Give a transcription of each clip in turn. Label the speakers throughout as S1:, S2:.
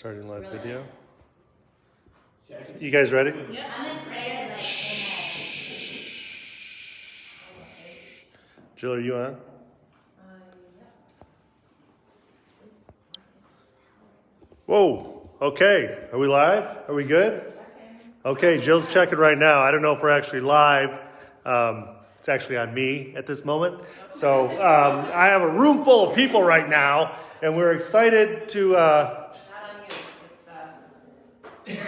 S1: Starting live
S2: really
S1: video.
S2: Nice.
S1: You guys ready?
S2: Yeah, I'm excited.
S1: Jill, are you on? Whoa. Okay. Are we live? Are we good? Okay. Jill's checking right now. I don't know if we're actually live. It's actually on me at this moment. So I have a room full of people right now, and we're excited to.
S2: Not on you.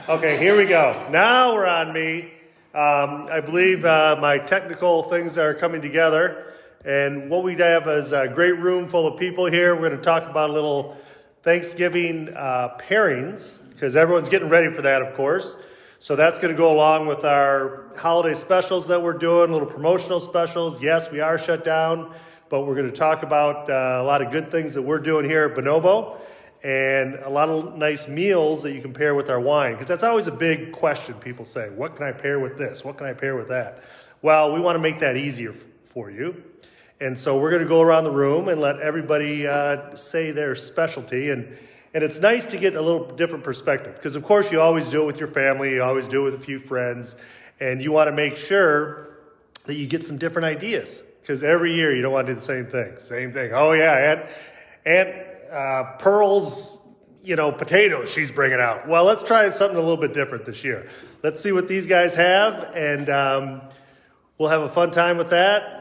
S1: Okay, here we go. Now we're on me. I believe my technical things are coming together. And what we have is a great room full of people here. We're going to talk about a little Thanksgiving pairings, because everyone's getting ready for that, of course. So that's going to go along with our holiday specials that we're doing, little promotional specials. Yes, we are shut down, but we're going to talk about a lot of good things that we're doing here at Bonobo, and a lot of nice meals that you can pair with our wine, because that's always a big question. People say, what can I pair with this? What can I pair with that? Well, we want to make that easier for you. And so we're going to go around the room and let everybody say their specialty. And it's nice to get a little different perspective, because, of course, you always do it with your family. You always do it with a few friends. And you want to make sure that you get some different ideas, because every year you don't want to do the same thing. Same thing. Oh, yeah, Aunt Pearl's, potatoes she's bringing out. Well, let's try something a little bit different this year. Let's see what these guys have, and we'll have a fun time with that.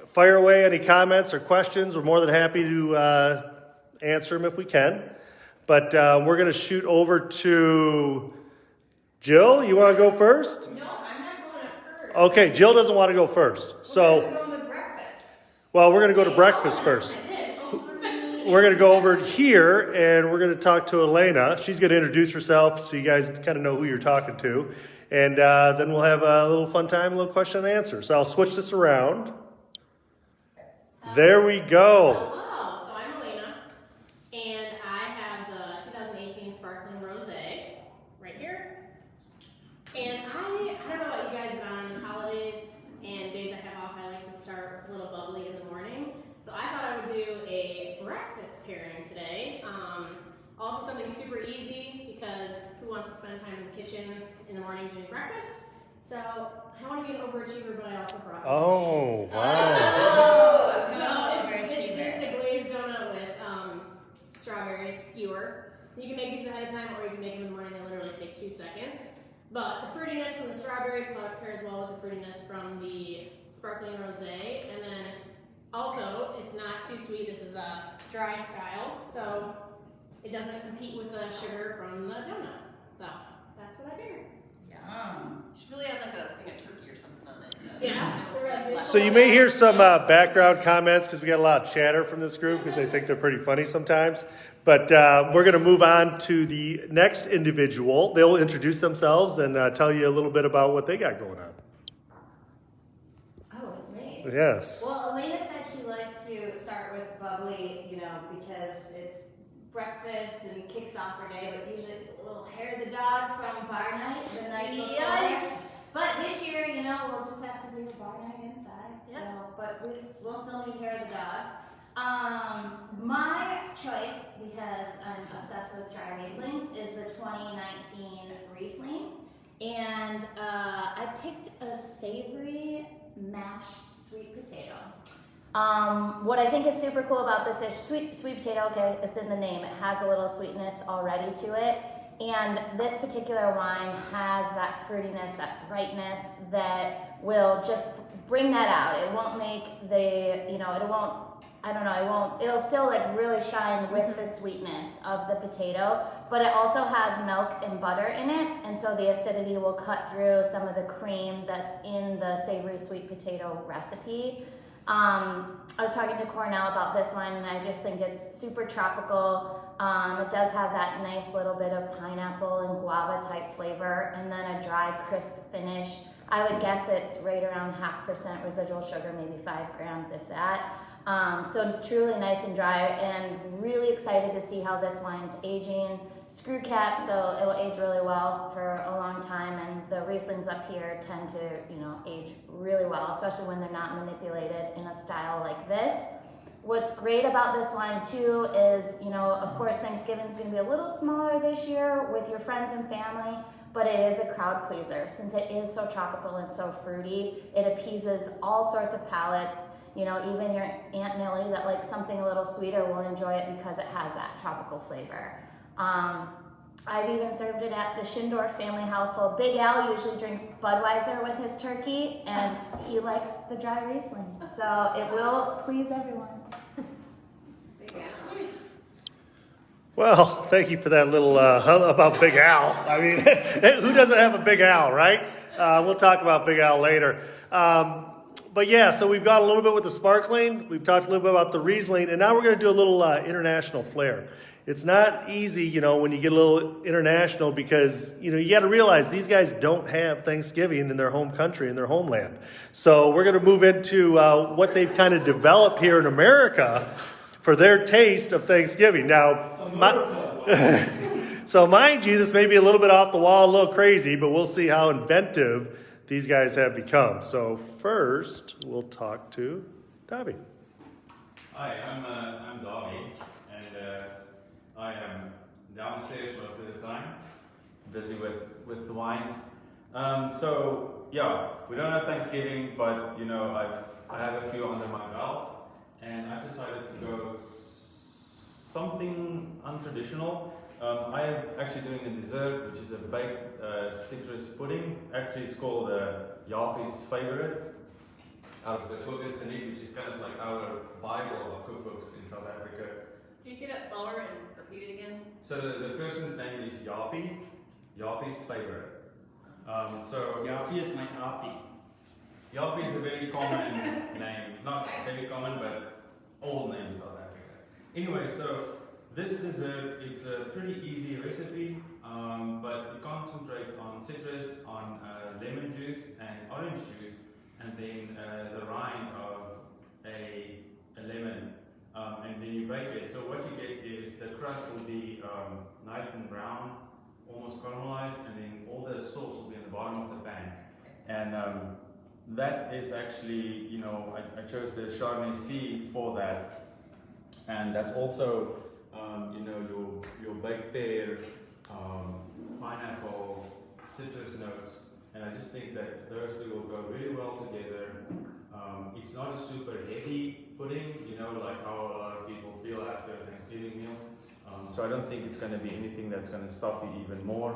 S1: Fire away any comments or questions. We're more than happy to answer them if we can. But we're going to shoot over to Jill. You want to go first?
S2: No, I'm not going up first.
S1: Okay, Jill doesn't want to go first. So,
S2: We're going to breakfast.
S1: well, we're going to go to breakfast first. We're going to go over here, and we're going to talk to Elena. She's going to introduce herself so you guys kind of know who you're talking to. And then we'll have a little fun time, a little question and answer. So I'll switch this around. There we go.
S3: Hello, so I'm Elena, and I have the 2018 Sparkling Rosé right here. And I don't know about you guys, but on holidays and days I have off, I like to start with a little bubbly in the morning. So I thought I would do a breakfast pairing today. Also something super easy, because who wants to spend time in the kitchen in the morning doing breakfast? So I want to be an overachiever, but I also brought.
S1: Oh, wow.
S3: It's just a glazed donut with strawberry skewer. You can make these ahead of time, or you can make them in the morning. They literally take 2 seconds. But the fruitiness from the strawberry pairs well with the fruitiness from the sparkling rosé, and then also it's not too sweet. This is a dry style, so it doesn't compete with the sugar from the donut. So that's what I figured.
S2: Yum. You should really have like a turkey or something on it.
S3: Yeah.
S1: So you may hear some background comments, because we got a lot of chatter from this group, because they think they're pretty funny sometimes. But we're going to move on to the next individual. They'll introduce themselves and tell you a little bit about what they got going on.
S4: Oh, it's me.
S1: Yes.
S4: Well, Elena said she likes to start with bubbly, because it's breakfast and kicks off her day, but usually it's a little hair of the dog from bar night the night before.
S3: Yikes.
S4: But this year, we'll just have to do a bar night inside.
S3: Yep.
S4: So, but we'll still need hair of the dog. My choice, because I'm obsessed with dry Rieslings, is the 2019 Riesling. And I picked a savory mashed sweet potato. What I think is super cool about this dish, sweet potato, okay, it's in the name. It has a little sweetness already to it. And this particular wine has that fruitiness, that brightness that will just bring that out. It won't make it'll still like really shine with the sweetness of the potato, but it also has milk and butter in it, and so the acidity will cut through some of the cream that's in the savory sweet potato recipe. I was talking to Cornell about this wine, and I just think it's super tropical. It does have that nice little bit of pineapple and guava type flavor, and then a dry, crisp finish. I would guess it's right around 0.5% residual sugar, maybe 5 grams, if that. So truly nice and dry, and really excited to see how this wine's aging. Screw cap, so it'll age really well for a long time, and the Rieslings up here tend to, age really well, especially when they're not manipulated in a style like this. What's great about this wine too is, you know, of course Thanksgiving's gonna be a little smaller this year with your friends and family, but it is a crowd pleaser. Since it is so tropical and so fruity, it appeases all sorts of palates. You know, even your Aunt Millie that likes something a little sweeter will enjoy it because it has that tropical flavor. I've even served it at the Schindorf family household. Big Al usually drinks Budweiser with his turkey, and he likes the dry Riesling. So it will please everyone.
S2: Big Al.
S1: Well, thank you for that little about Big Al. I mean, who doesn't have a Big Al, right? We'll talk about Big Al later. But yeah, so we've got a little bit with the sparkling. We've talked a little bit about the Riesling, and now we're going to do a little international flair. It's not easy, you know, when you get a little international because, you know, you got to realize these guys don't have Thanksgiving in their home country, in their homeland. So we're going to move into what they've kind of developed here in America for their taste of Thanksgiving. Now, so mind you, this may be a little bit off the wall, a little crazy, but we'll see how inventive these guys have become. So first, we'll talk to Dobby.
S5: Hi, I'm Dobby, and I am downstairs most of the time, busy with the wines. So yeah, we don't have Thanksgiving, but you know I have a few under my belt, and I've decided to go something untraditional. I am actually doing a dessert, which is a baked citrus pudding. Actually, it's called Jaapie's favorite, out of the Cookitaniek, which is kind of like our Bible of cookbooks in South Africa.
S2: Can you say that slower and repeat it again?
S5: So the person's name is Jaapie, Jaapie's favorite. So
S6: Jaapie is my aapie.
S5: Jaapie is a very common name, not very common, but old name in South Africa. Anyway, so this dessert, it's a pretty easy recipe, but it concentrates on citrus, on lemon juice and orange juice, and then the rind of a lemon, and then you bake it. So what you get is the crust will be nice and brown, almost caramelized, and then all the sauce will be in the bottom of the pan. And that is actually, you know, I chose the Chardonnay C for that, and that's also you know, your baked pear, pineapple, citrus notes, and I just think that those two will go really well together. It's not a super heavy pudding, you know, like how a lot of people feel after a Thanksgiving meal. So I don't think it's going to be anything that's going to stuff you even more.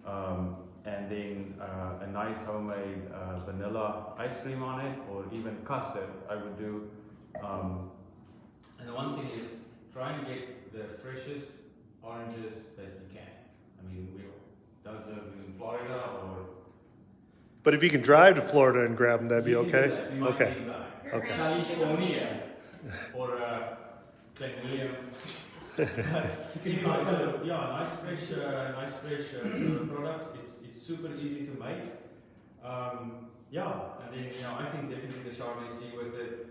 S5: And then a nice homemade vanilla ice cream on it, or even custard I would do. And the one thing is, try and get the freshest oranges that you can. I mean, we don't live in Florida or...
S1: But if you can drive to Florida and grab them, that'd be
S5: You can do
S1: okay?
S5: that. You might
S1: Okay.
S5: need that.
S1: Okay.
S6: California.
S5: Or Glen William. Anyway, so yeah, nice fresh sort of products. It's super easy to make. Yeah, and then you know I think definitely the Chardonnay C with it.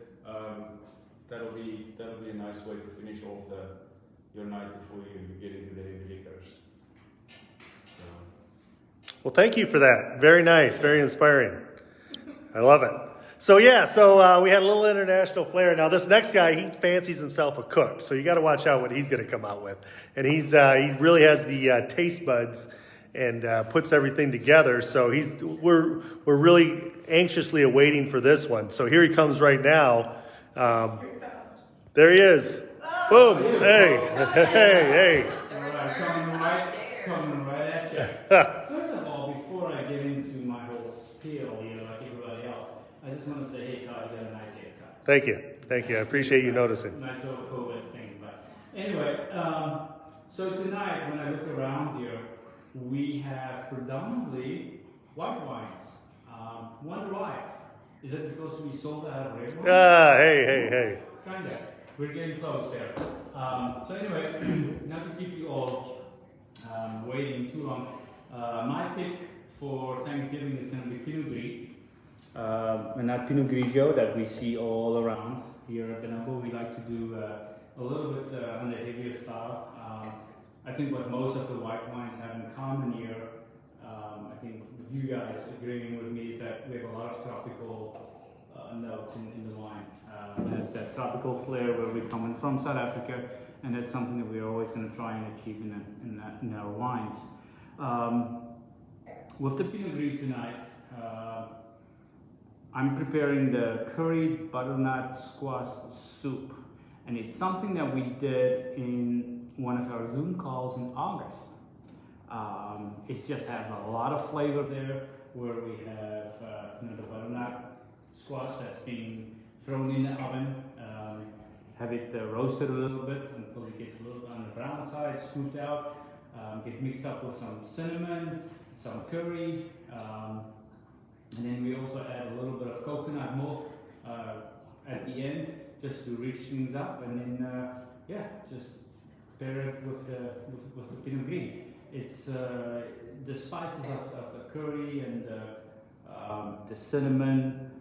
S5: That'll be a nice way to finish off your night before you get into the heavy liquors. So.
S1: Well, thank you for that. Very nice, very inspiring. I love it. So yeah, so we had a little international flair. Now this next guy, he fancies himself a cook, so you got to watch out what he's going to come out with. And he really has the taste buds and puts everything together. So we're really anxiously awaiting for this one. So here he comes right now. There he is. Boom! Hey, hey,
S2: The
S6: Alright,
S2: return to upstairs.
S6: coming right at you. First of all, before I get into my whole spiel, you know, like everybody else, I just want to say, hey, Todd, you got a nice haircut.
S1: Thank you. I appreciate you noticing.
S6: Nice little COVID thing, but anyway, so tonight when I look around here, we have predominantly white wines. Wonder why? Is it because we sold out of red wine?
S1: Hey.
S6: Kinda. We're getting close there. So anyway, not to keep you all waiting too long, my pick for Thanksgiving is going to be Pinot Gris. And that Pinot Grigio that we see all around here at Bonobo. We like to do a little bit on the heavier style. I think what most of the white wines have in common here, I think you guys agreeing with me, is that we have a lot of tropical notes in the wine. There's that tropical flair where we're coming from South Africa, and that's something that we're always going to try and achieve in our wines. With the Pinot Gris tonight, I'm preparing the curried butternut squash soup, and it's something that we did in one of our Zoom calls in August. It just has a lot of flavor there, where we have the butternut squash that's being thrown in the oven, have it roasted a little bit until it gets a little bit on the brown side, scooped out, get mixed up with some cinnamon, some curry, and then we also add a little bit of coconut milk at the end, just to rich things up, and then just pair it with the Pinot Gris. It's the spices of the curry and the cinnamon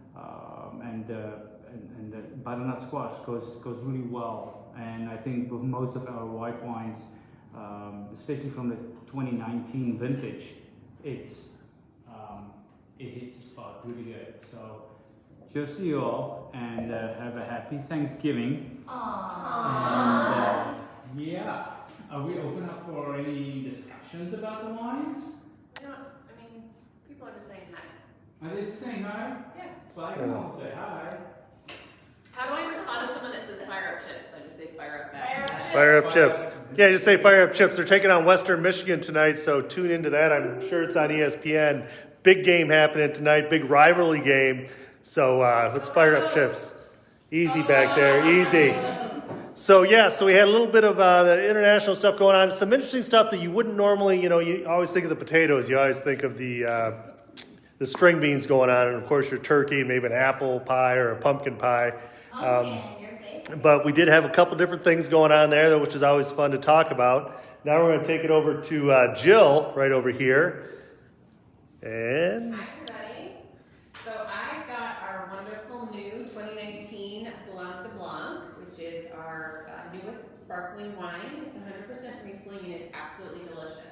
S6: and the butternut squash goes really well. And I think with most of our white wines, especially from the 2019 vintage, it hits the spot really good. So cheers to you all, and have a happy Thanksgiving.
S4: Aww.
S6: And are we open up for any discussions about the wines?
S2: People are just saying hi.
S6: Are they saying hi?
S2: Yeah.
S6: Well, I can also say hi.
S2: How do I respond to someone that says fire up chips? I just say fire up back.
S1: Fire up chips. Yeah, just say fire up chips. They're taking on Western Michigan tonight, so tune into that. I'm sure it's on ESPN. Big game happening tonight, big rivalry game. So let's fire up chips. Easy back there, easy. So we had a little bit of the international stuff going on. Some interesting stuff that you wouldn't normally, you always think of the potatoes. You always think of the string beans going on, and of course your turkey, maybe an apple pie or a pumpkin pie. But we did have a couple different things going on there, which is always fun to talk about. Now we're going to take it over to Jill right over here. And
S2: Hi, everybody. So I got our wonderful new 2019 Blanc de Blanc, which is our newest sparkling wine. It's 100% Riesling, and it's absolutely delicious.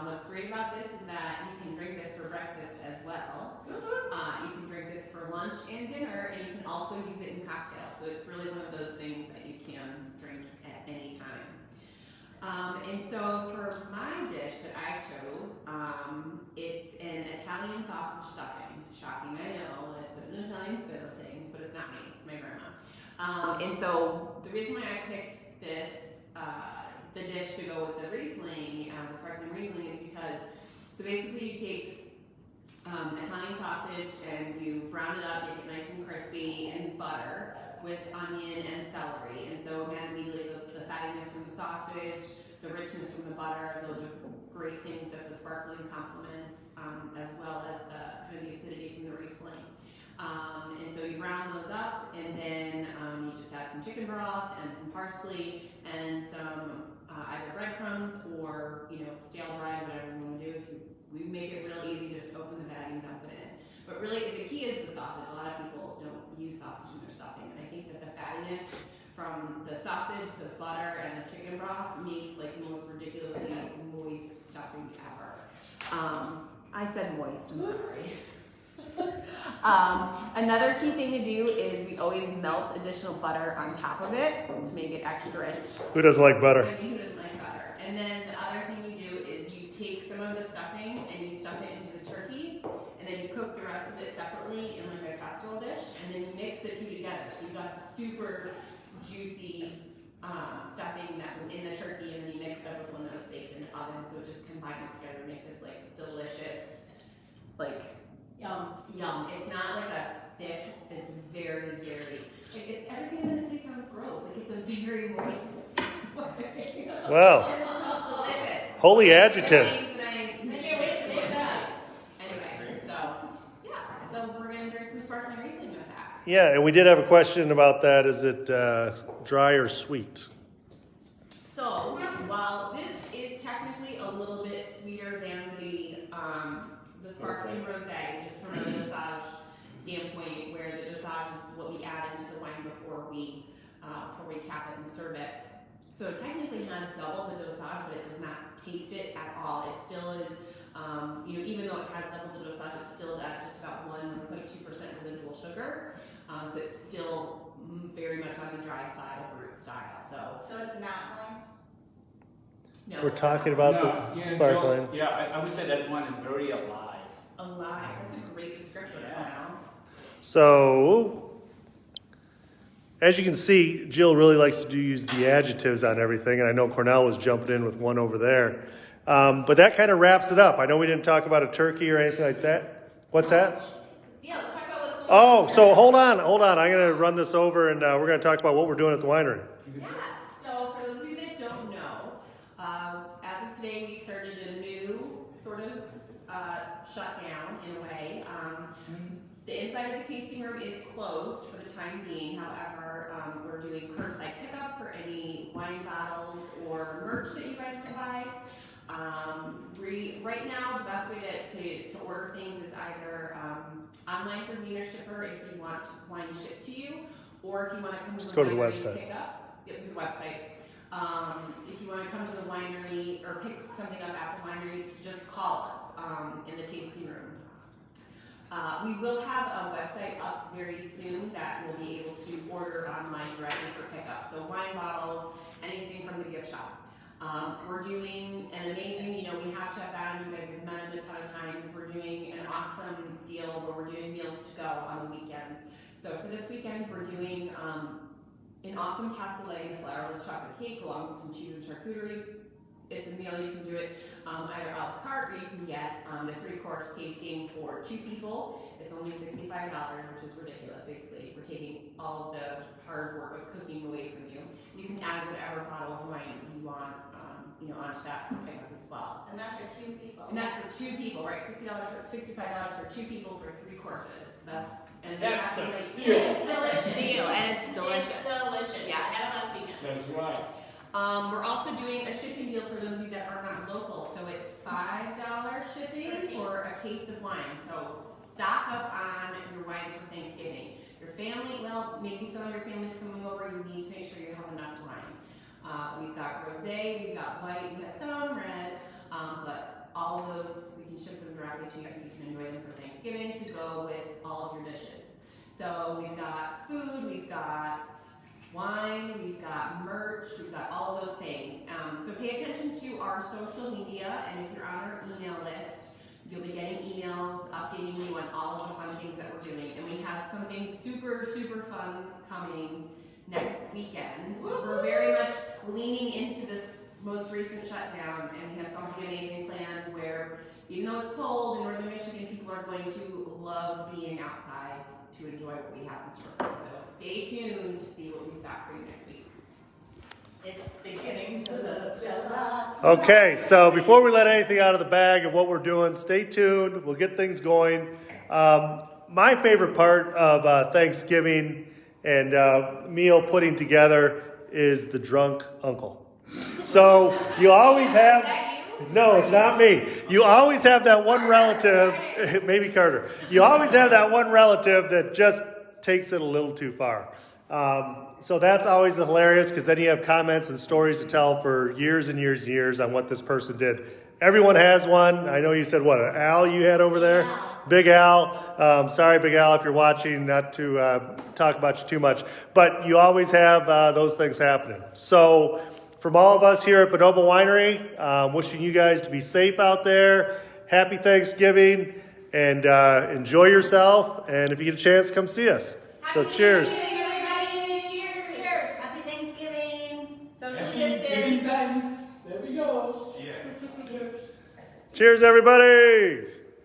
S2: What's great about this is that you can drink this for breakfast as well. You can drink this for lunch and dinner, and you can also use it in cocktails. So it's really one of those things that you can drink at any time. And so for my dish that I chose, it's an Italian sausage stuffing. Shocking, I know, I put an Italian spin on things, but it's not me, it's my grandma. And so the reason why I picked this, the dish to go with the Riesling, the sparkling Riesling, is because, so basically you take Italian sausage and you brown it up, make it nice and crispy in butter with onion and celery. And so again, immediately the fattiness from the sausage, the richness from the butter, those are great things that the sparkling complements, as well as the kind of the acidity from the Riesling. And so you brown those up, and then you just add some chicken broth and some parsley and some either breadcrumbs or stale bread, whatever you want to do. We make it real easy, just open the bag and dump it in. But really, the key is the sausage. A lot of people don't use sausage in their stuffing, and I think that the fattiness from the sausage, the butter, and the chicken broth makes like the most ridiculously moist stuffing ever. I said moist, I'm sorry. Another key thing to do is we always melt additional butter on top of it to make it extra rich.
S1: who doesn't like butter?
S2: I mean, who doesn't like butter? And then the other thing you do is you take some of the stuffing and you stuff it into the turkey, and then you cook the rest of it separately in like a casserole dish, and then you mix the two together. So you've got super juicy stuffing that was in the turkey, and then you mixed up with one that was baked in the oven. So it just combines together to make this like delicious, like yum. It's not like a thick, it's very, very, like it's, everything I'm gonna say sounds gross. Like it's a very moist.
S1: Wow.
S2: It's delicious.
S1: Holy adjectives.
S2: Anyway, so we're gonna drink some sparkling Riesling with that.
S1: Yeah, and we did have a question about that. Is it dry or sweet?
S2: So while this is technically a little bit sweeter than the sparkling rosé, just from a dosage standpoint, where the dosage is what we add into the wine before we cap it and serve it. So it technically has double the dosage, but it does not taste it at all. It still is, even though it has double the dosage, it's still at just about 1.2% residual sugar. So it's still very much on the dry side of brut style.
S4: So it's not moist?
S2: No.
S1: We're talking about the sparkling.
S6: Joe, I would say that one is very alive.
S2: Alive. That's a great descriptor.
S6: Yeah.
S2: Wow.
S1: So, as you can see, Jill really likes to use the adjectives on everything, and I know Cornell was jumping in with one over there. But that kind of wraps it up. I know we didn't talk about a turkey or anything like that. What's that?
S2: Yeah, let's talk about what's going
S1: Oh,
S2: on.
S1: so hold on. I'm going to run this over, and we're going to talk about what we're doing at the winery.
S2: Yeah, so for those of you that don't know, as of today, we started a new sort of shutdown in a way. The inside of the tasting room is closed for the time being. However, we're doing curbside pickup for any wine bottles or merch that you guys provide. Right now, the best way to order things is either online through Wiener Shipper if you want wine shipped to you, or if you want to come to
S1: Just
S2: the
S1: go to the
S2: winery
S1: website.
S2: and pick up. Through the website. If you want to come to the winery or pick something up at the winery, just call us in the tasting room. We will have a website up very soon that will be able to order online directly for pickup. So wine bottles, anything from the gift shop. We're doing an amazing, we have Chef Adam, you guys have met him a ton of times. We're doing an awesome deal where we're doing meals to go on the weekends. So for this weekend, we're doing an awesome cassoulet and flourless chocolate cake along with some cheese and charcuterie. It's a meal, you can do it either a la carte or you can get the 3-course tasting for 2 people. It's only $65, which is ridiculous. Basically, we're taking all of the hard work of cooking away from you. You can add whatever bottle of wine you want, onto that for pickup as well.
S4: And that's for 2 people.
S2: And that's for 2 people, right? $65 for 2 people for 3 courses. That's
S6: a
S2: like,
S6: steal.
S2: It's delicious. Steal, and it's delicious.
S3: It's delicious.
S2: Yeah.
S3: I had it last weekend.
S6: That's right.
S2: We're also doing a shipping deal for those of you that are not local. So it's $5 shipping for a case of wine. So stock up on your wines for Thanksgiving. Your family, well, maybe some of your family's coming over. You need to make sure you have enough wine. We've got rosé, we've got white, we've got some red, but all of those we can ship them directly to you so you can enjoy them for Thanksgiving to go with all of your dishes. So we've got food, we've got wine, we've got merch, we've got all of those things. So pay attention to our social media, and if you're on our email list, you'll be getting emails updating you on all of the fun things that we're doing. And we have something super, super fun coming next weekend. We're very much leaning into this most recent shutdown, and we have something amazing planned where, even though it's cold in northern Michigan, people are going to love being outside to enjoy what we have in store for them. So stay tuned to see what we've got for you next week.
S7: It's beginning to build up.
S1: Okay, so before we let anything out of the bag of what we're doing, stay tuned. We'll get things going. My favorite part of Thanksgiving and meal putting together is the drunk uncle. So you always have...
S2: Is that you?
S1: No, it's not me. You always have that one relative, maybe Carter. You always have that one relative that just takes it a little too far. So that's always the hilarious, because then you have comments and stories to tell for years and years and years on what this person did. Everyone has one. I know you said, what, Al you had over there? Big Al. Sorry, Big Al, if you're watching, not to talk about you too much. But you always have those things happening. So from all of us here at Bonobo Winery, wishing you guys to be safe out there. Happy Thanksgiving, and enjoy yourself. And if you get a chance, come see us. So cheers.
S2: Everybody, cheers. Cheers.
S4: Happy Thanksgiving.
S2: Social
S6: Giving
S2: distance.
S6: thanks. There we go.
S5: Yeah.
S1: Cheers, everybody.